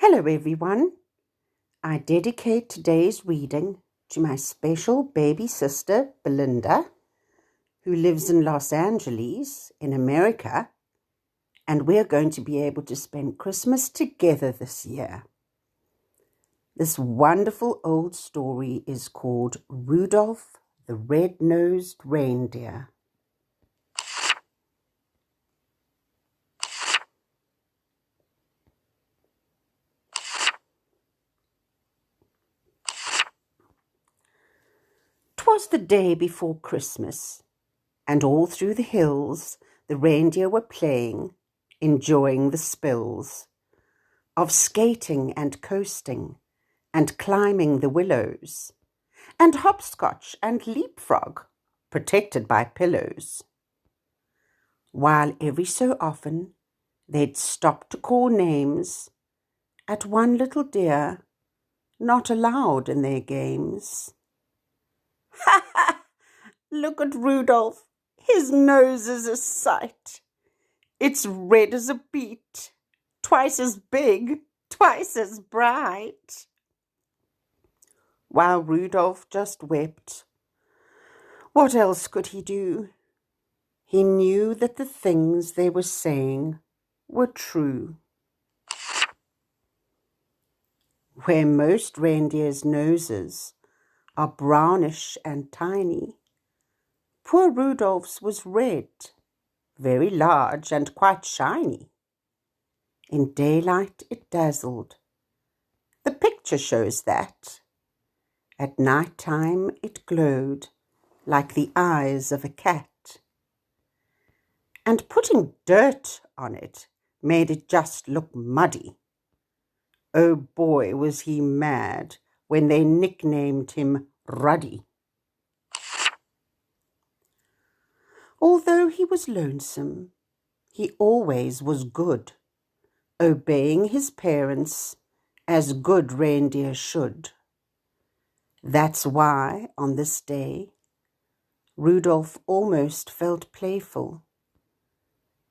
Hello everyone. I dedicate today's reading to my special baby sister, Belinda, who lives in Los Angeles in America, and we're going to be able to spend Christmas together this year. This wonderful old story is called Rudolf the Red-Nosed Reindeer. "'Twas the day before Christmas, and all through the hills the reindeer were playing, enjoying the spills of skating and coasting and climbing the willows, and hopscotch and leapfrog, protected by pillows. While every so often they'd stop to call names at one little deer not allowed in their games. Ha ha! Look at Rudolph, his nose is a sight. It's red as a beet, twice as big, twice as bright." While Rudolph just wept. What else could he do? He knew that the things they were saying were true. Where most reindeers' noses are brownish and tiny, poor Rudolph's was red, very large and quite shiny. In daylight it dazzled. The picture shows that. At night time it glowed like the eyes of a cat. And putting dirt on it made it just look muddy. Oh boy, was he mad when they nicknamed him Ruddy. Although he was lonesome, he always was good, obeying his parents as good reindeer should. That's why, on this day, Rudolph almost felt playful.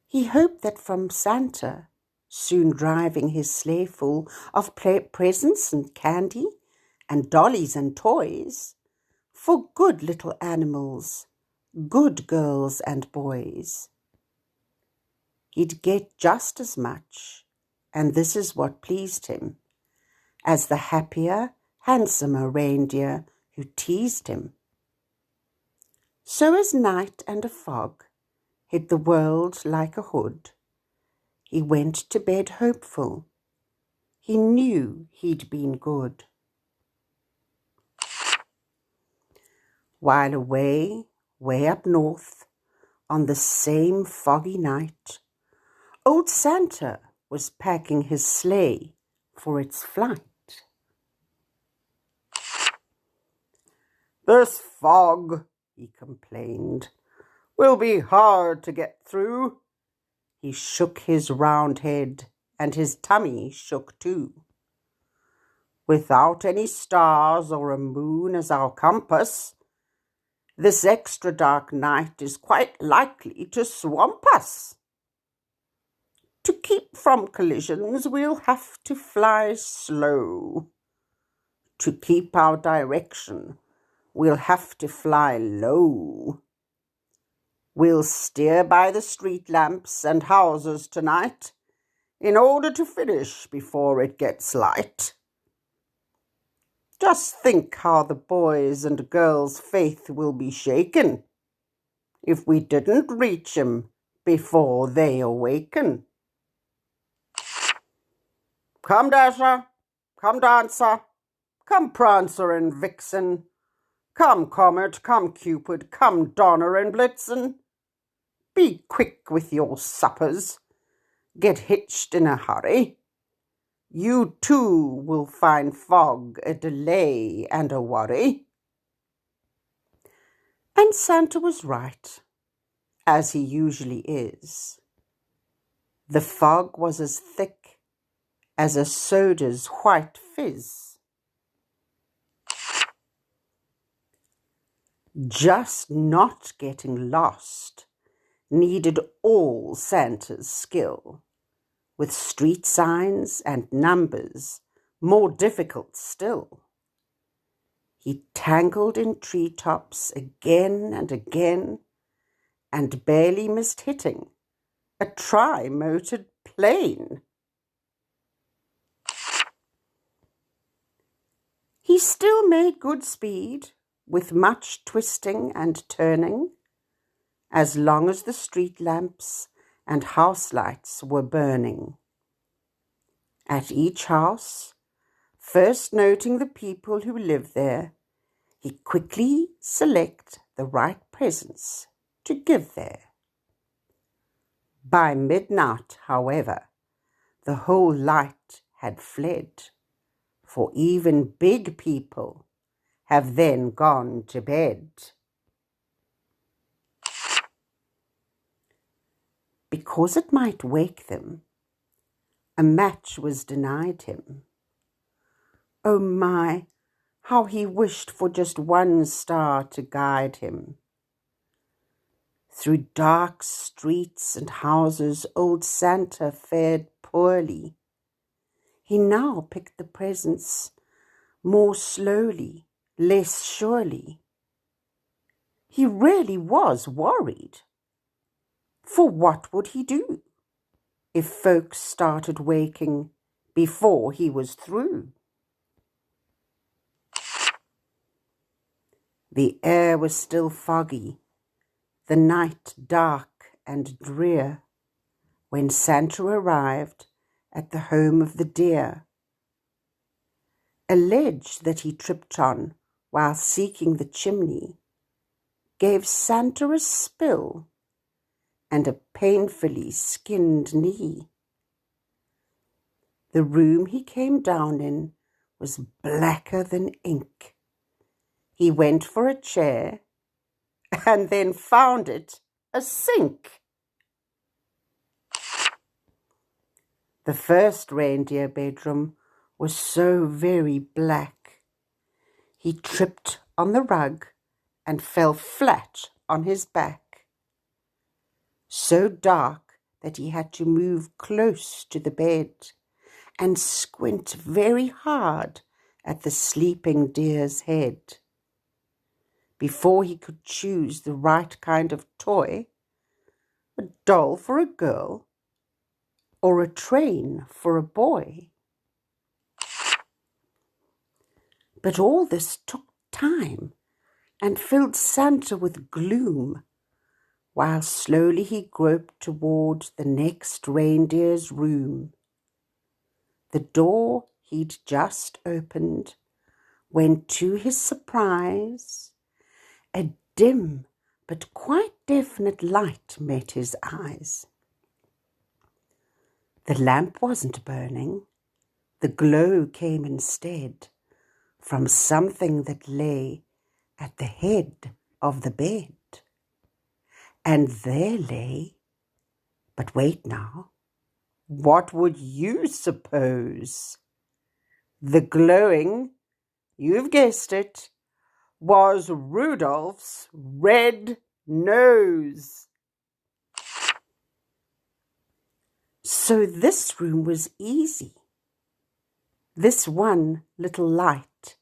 He hoped that from Santa, soon driving his sleigh full of presents and candy and dollies and toys, for good little animals, good girls and boys, he'd get just as much, and this is what pleased him, as the happier, handsomer reindeer who teased him. So as night and a fog hid the world like a hood, he went to bed hopeful. He knew he'd been good. While away, way up north, on the same foggy night, old Santa was packing his sleigh for its flight. "This fog," he complained, "will be hard to get through." He shook his round head, and his tummy shook too. "Without any stars or a moon as our compass, this extra dark night is quite likely to swamp us. To keep from collisions, we'll have to fly slow. To keep our direction, we'll have to fly low. We'll steer by the street lamps and houses tonight in order to finish before it gets light. Just think how the boys' and girls' faith will be shaken if we didn't reach 'em before they awaken. Come, Dasher, come, Dancer, come, Prancer and Vixen, come, Comet, come, Cupid, come, Donner and Blitzen. Be quick with your suppers, get hitched in a hurry. You too will find fog a delay and a worry." And Santa was right, as he usually is. The fog was as thick as a soda's white fizz. Just not getting lost needed all Santa's skill, with street signs and numbers more difficult still. He tangled in treetops again and again, and barely missed hitting a tri-motored plane. He still made good speed, with much twisting and turning, as long as the street lamps and house lights were burning. At each house, first noting the people who lived there, he quickly select the right presents to give there. By midnight, however, the whole light had fled, for even big people have then gone to bed. Because it might wake them, a match was denied him. Oh my, how he wished for just one star to guide him. Through dark streets and houses, old Santa fared poorly. He now picked the presents more slowly, less surely. He really was worried. For what would he do if folks started waking before he was through? The air was still foggy, the night dark and drear, when Santa arrived at the home of the deer. A ledge that he tripped on while seeking the chimney gave Santa a spill and a painfully skinned knee. The room he came down in was blacker than ink. He went for a chair and then found it a sink. The first reindeer bedroom was so very black. He tripped on the rug and fell flat on his back. So dark that he had to move close to the bed and squint very hard at the sleeping deer's head. Before he could choose the right kind of toy, a doll for a girl or a train for a boy. But all this took time and filled Santa with gloom, while slowly he groped toward the next reindeer's room. The door he'd just opened, when to his surprise, a dim but quite definite light met his eyes. The lamp wasn't burning. The glow came instead from something that lay at the head of the bed. And there lay, but wait now, what would you suppose? The glowing, you've guessed it, was Rudolph's red nose. So this room was easy. This one little light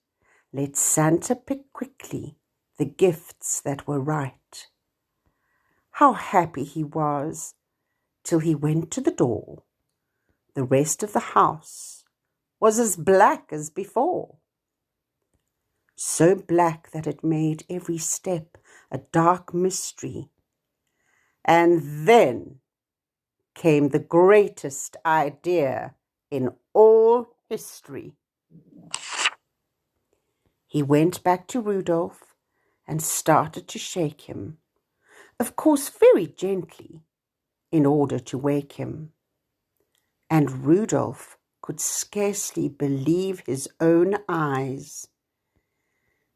let Santa pick quickly the gifts that were right. How happy he was till he went to the door. The rest of the house was as black as before. So black that it made every step a dark mystery. And then came the greatest idea in all history. He went back to Rudolf and started to shake him, of course very gently, in order to wake him. And Rudolf could scarcely believe his own eyes.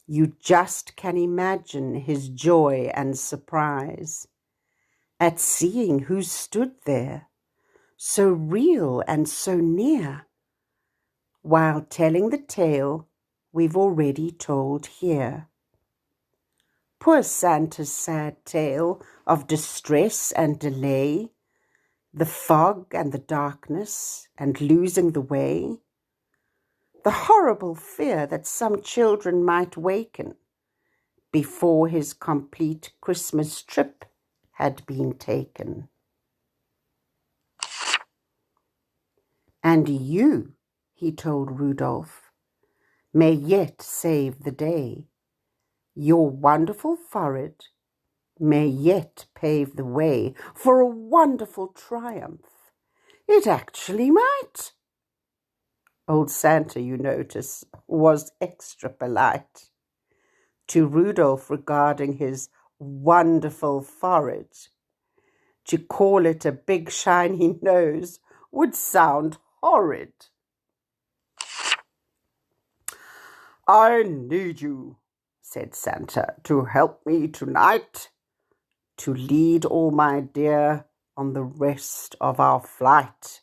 You just can imagine his joy and surprise at seeing who stood there, so real and so near, while telling the tale we've already told here. Poor Santa's sad tale of distress and delay, the fog and the darkness and losing the way, the horrible fear that some children might waken before his complete Christmas trip had been taken. And you, he told Rudolf, may yet save the day. Your wonderful forehead may yet pave the way for a wonderful triumph. It actually might. Old Santa, you notice, was extra polite to Rudolf regarding his wonderful forehead. To call it a big shiny nose would sound horrid. I need you, said Santa, to help me tonight, to lead all my dear on the rest of our flight.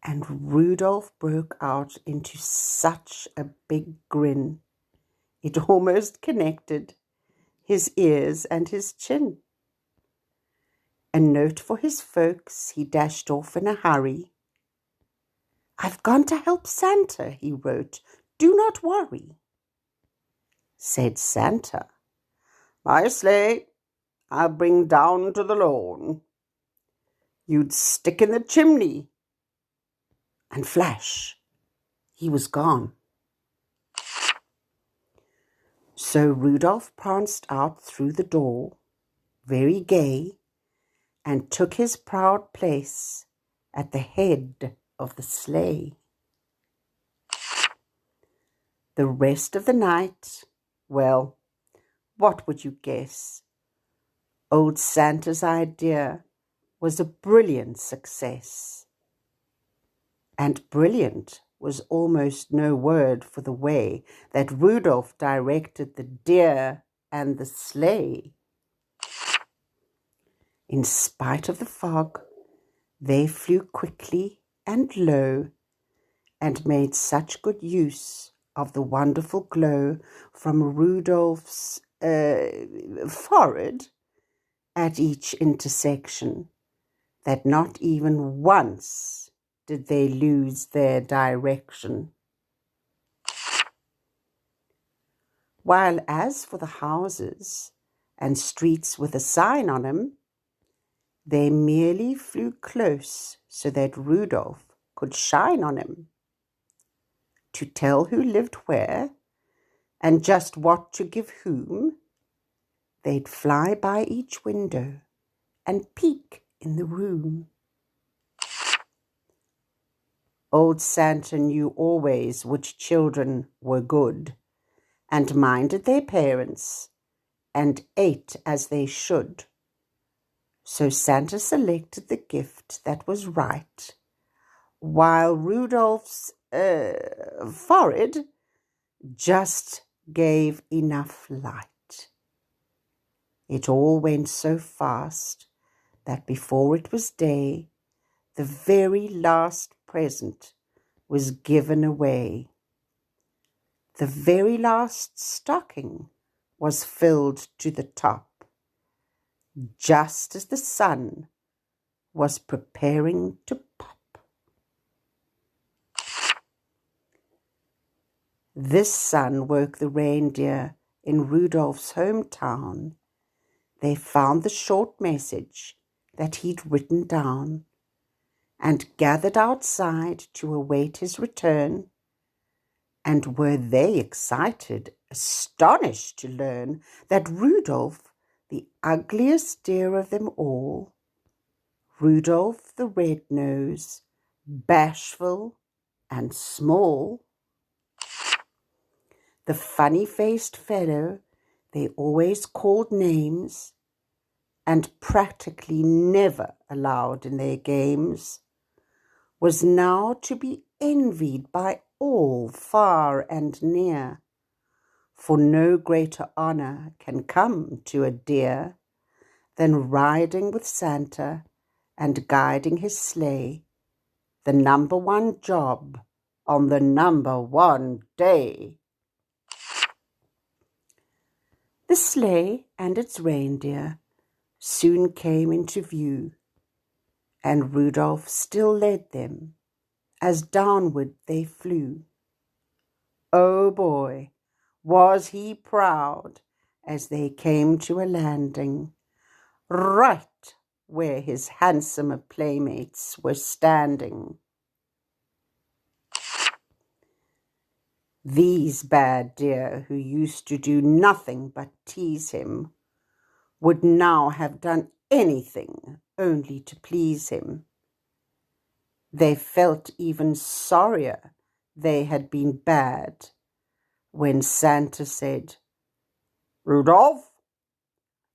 And Rudolf broke out into such a big grin, it almost connected his ears and his chin. A note for his folks, he dashed off in a hurry. I've gone to help Santa, he wrote. Do not worry. Said Santa, my sleigh I'll bring down to the lawn. You'd stick in the chimney. And flash, he was gone. So Rudolph pranced out through the door, very gay, and took his proud place at the head of the sleigh. The rest of the night, well, what would you guess? Old Santa's idea was a brilliant success. And brilliant was almost no word for the way that Rudolph directed the deer and the sleigh. In spite of the fog, they flew quickly and low and made such good use of the wonderful glow from Rudolph's forehead at each intersection that not even once did they lose their direction. While as for the houses and streets with a sign on them, they merely flew close so that Rudolph could shine on him, to tell who lived where and just what to give whom. They'd fly by each window and peek in the room. Old Santa knew always which children were good and minded their parents and ate as they should. So Santa selected the gift that was right, while Rudolph's forehead just gave enough light. It all went so fast that before it was day, the very last present was given away. The very last stocking was filled to the top, just as the sun was preparing to pop. This sun woke the reindeer in Rudolph's hometown. They found the short message that he'd written down and gathered outside to await his return. And were they excited, astonished to learn that Rudolph, the ugliest deer of them all, Rudolph the red-nosed, bashful and small, the funny-faced fellow they always called names and practically never allowed in their games, was now to be envied by all far and near, for no greater honor can come to a deer than riding with Santa and guiding his sleigh, the number one job on the number one day. The sleigh and its reindeer soon came into view, and Rudolf still led them as downward they flew. Oh boy, was he proud as they came to a landing, right where his handsomer playmates were standing. These bad deer, who used to do nothing but tease him, would now have done anything only to please him. They felt even sorrier they had been bad when Santa said, "Rudolf,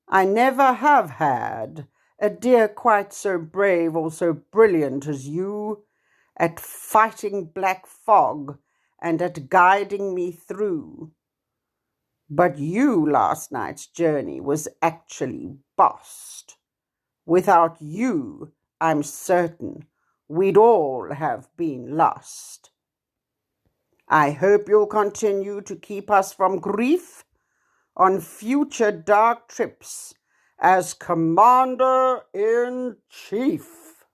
I never have had a deer quite so brave or so brilliant as you at fighting black fog and at guiding me through. But you last night's journey was actually bossed. Without you, I'm certain we'd all have been lost. I hope you'll continue to keep us from grief on future dark trips as Commander-in-Chief."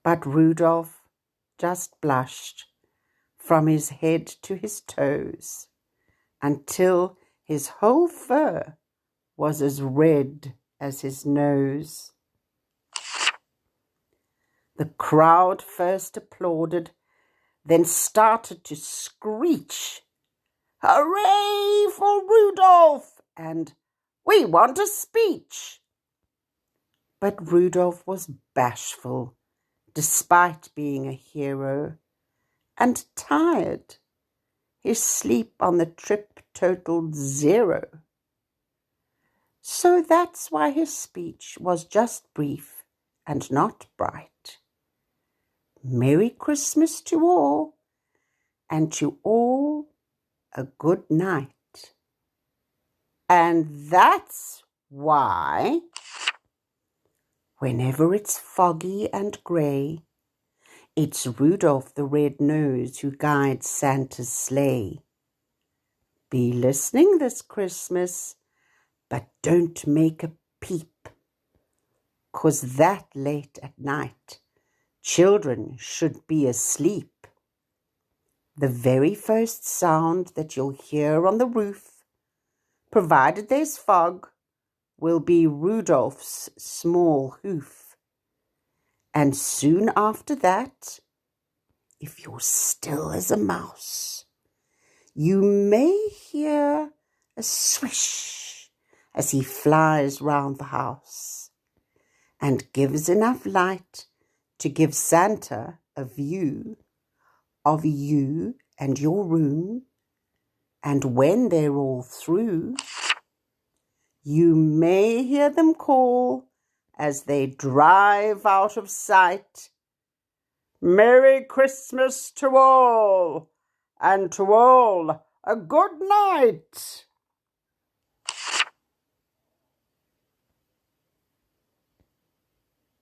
But Rudolf just blushed from his head to his toes until his whole fur was as red as his nose. The crowd first applauded, then started to screech, "Hooray for Rudolf!" and "We want a speech!" But Rudolf was bashful, despite being a hero, and tired. His sleep on the trip totaled 0. So that's why his speech was just brief and not bright. Merry Christmas to all, and to all a good night. And that's why, whenever it's foggy and grey, it's Rudolph the Red-Nosed who guides Santa's sleigh. Be listening this Christmas, but don't make a peep, 'cause that late at night children should be asleep. The very first sound that you'll hear on the roof, provided there's fog, will be Rudolph's small hoof. And soon after that, if you're still as a mouse, you may hear a swish as he flies round the house and gives enough light to give Santa a view of you and your room. And when they're all through, you may hear them call as they drive out of sight, "Merry Christmas to all, and to all a good night."